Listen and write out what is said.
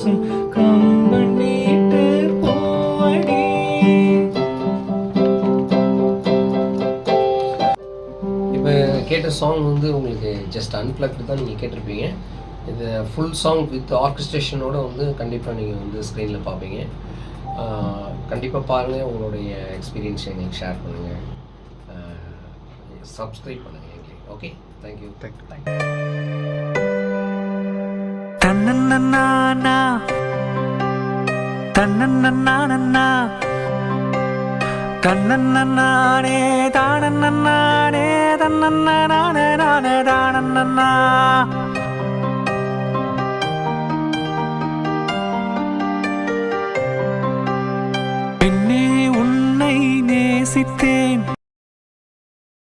பேசும் கம்பன் வீட்டு பூவடி. இப்போ கேட்ட சாங் வந்து உங்களுக்கு ஜஸ்ட் அன்பிளக்டு தான் நீங்கள் கேட்டிருப்பீங்க. இது ஃபுல் சாங் வித் ஆர்கெஸ்ட்ரேஷனோடு வந்து கண்டிப்பாக நீங்கள் வந்து ஸ்க்ரீனில் பார்ப்பீங்க. கண்டிப்பாக பாருங்கள், உங்களுடைய எக்ஸ்பீரியன்ஸை எங்களுக்கு ஷேர் பண்ணுங்கள், சப்ஸ்கிரைப் பண்ணுங்கள் எங்களுக்கு. Okay, thank you. தன்னன்னா தன்னன்னா தன்னன்னானே தானன்னானே தன்னன்னானே நானே தானன்னா. பெண்ணே உன்னை நேசித்தேன்,